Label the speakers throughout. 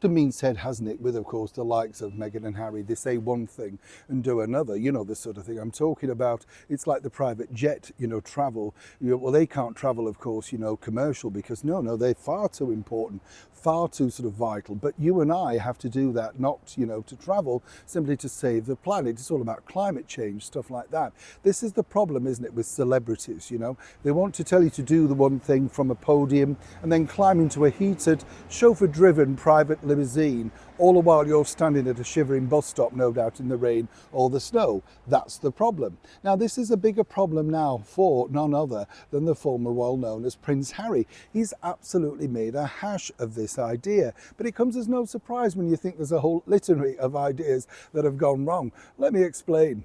Speaker 1: often been said, hasn't it, with, of course, the likes of Meghan and Harry, they say one thing and do another, you know, this sort of thing I'm talking about. It's like the private jet, you know, travel. Well, they can't travel, of course, you know, commercial, because no, they're far too important, far too sort of vital. But you and I have to do that, not, you know, to travel, simply to save the planet. It's all about climate change, stuff like that. This is the problem, isn't it, with celebrities, you know. They want to tell you to do the one thing from a podium and then climb into a heated, chauffeur-driven private limousine, all the while you're standing at a shivering bus stop, no doubt in the rain or the snow. That's the problem. Now, this is a bigger problem now for none other than the former royal known as Prince Harry. He's absolutely made a hash of this idea, but it comes as no surprise when you think there's a whole litany of ideas that have gone wrong. Let me explain.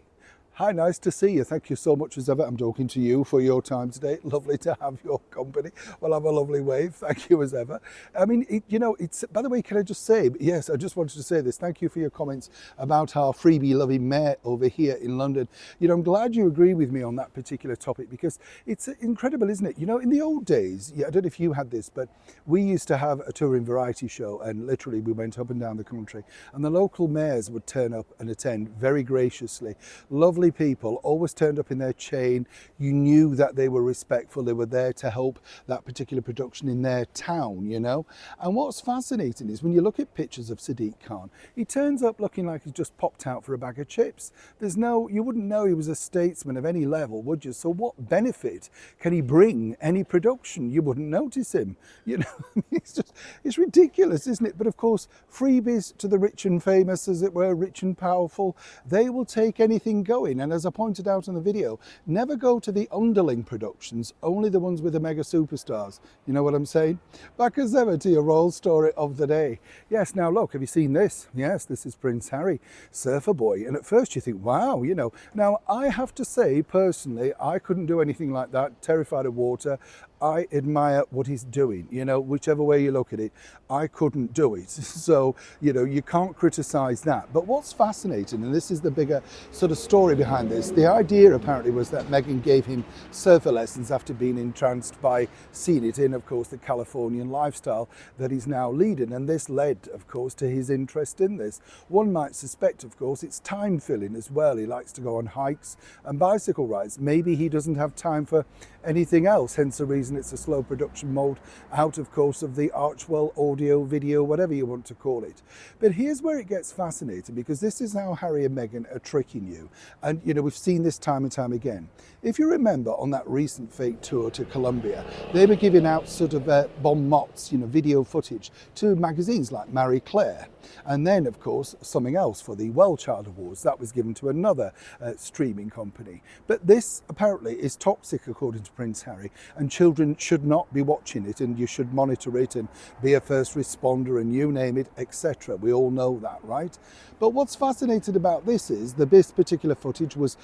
Speaker 1: Hi, nice to see you. Thank you so much as ever. I'm talking to you for your time today. Lovely to have your company. Well, have a lovely wave. Thank you as ever. I mean, you know, it's, by the way, can I just say, yes, I just wanted to say this. Thank you for your comments about our freebie loving mayor over here in London. You know, I'm glad you agree with me on that particular topic, because it's incredible, isn't it? You know, in the old days, I don't know if you had this, but we used to have a touring variety show, and literally we went up and down the country, and the local mayors would turn up and attend very graciously. Lovely people, always turned up in their chain. You knew that they were respectful. They were there to help that particular production in their town, you know. And what's fascinating is when you look at pictures of Sadiq Khan, he turns up looking like he's just popped out for a bag of chips. You wouldn't know he was a statesman of any level, would you? So what benefit can he bring any production? You wouldn't notice him, you know. It's ridiculous, isn't it? But of course, freebies to the rich and famous, as it were, rich and powerful, they will take anything going. And as I pointed out in the video, never go to the underling productions, only the ones with the mega superstars. You know what I'm saying? Back as ever to your royal story of the day. Yes, now look, have you seen this? Yes, this is Prince Harry, surfer boy. And at first you think, wow, you know. Now, I have to say, personally, I couldn't do anything like that, terrified of water. I admire what he's doing, you know, whichever way you look at it. I couldn't do it. So, you know, you can't criticize that. But what's fascinating, and this is the bigger sort of story behind this, the idea apparently was that Meghan gave him surfer lessons after being entranced by seeing it in, of course, the Californian lifestyle that he's now leading. And this led, of course, to his interest in this. One might suspect, of course, it's time filling as well. He likes to go on hikes and bicycle rides. Maybe he doesn't have time for anything else, hence the reason it's a slow production mode out, of course, of the Archwell audio, video, whatever you want to call it. But here's where it gets fascinating, because this is how Harry and Meghan are tricking you. And, you know, we've seen this time and time again. If you remember on that recent fake tour to Colombia, they were giving out sort of bon mots, you know, video footage to magazines like Marie Claire. And then, of course, something else for the Well Child Awards. That was given to another streaming company. But this apparently is toxic, according to Prince Harry, and children should not be watching it, and you should monitor it and be a first responder and you name it, etc. We all know that, right? But what's fascinating about this is this particular footage was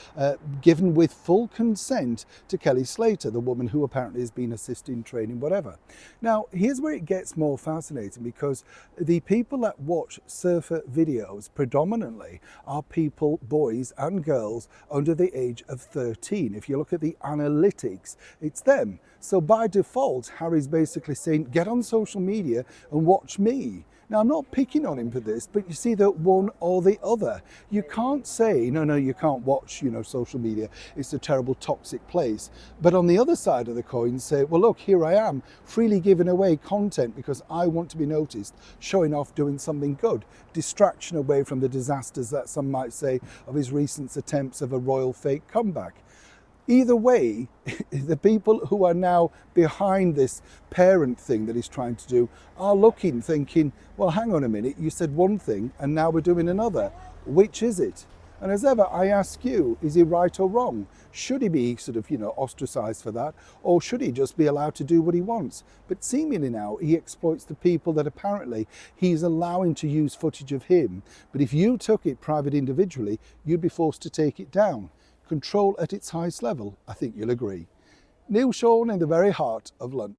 Speaker 1: given with full consent to Kelly Slater, the woman who apparently has been assisting, training, whatever. Now, here's where it gets more fascinating, because the people that watch surfer videos predominantly are people, boys and girls, under the age of 13. If you look at the analytics, it's them. So by default, Harry's basically saying, get on social media and watch me. Now, I'm not picking on him for this, but you see that one or the other. You can't say, no, you can't watch, you know, social media. It's a terrible, toxic place. But on the other side of the coin, say, well, look, here I am, freely giving away content because I want to be noticed, showing off, doing something good. Distraction away from the disasters that some might say of his recent attempts of a royal fake comeback. Either way, the people who are now behind this parent thing that he's trying to do are looking, thinking, well, hang on a minute, you said one thing and now we're doing another. Which is it? And as ever, I ask you, is he right or wrong? Should he be sort of, you know, ostracized for that? Or should he just be allowed to do what he wants? But seemingly now, he exploits the people that apparently he's allowing to use footage of him. But if you took it private individually, you'd be forced to take it down. Control at its highest level, I think you'll agree. Neil Sean in the very heart of London.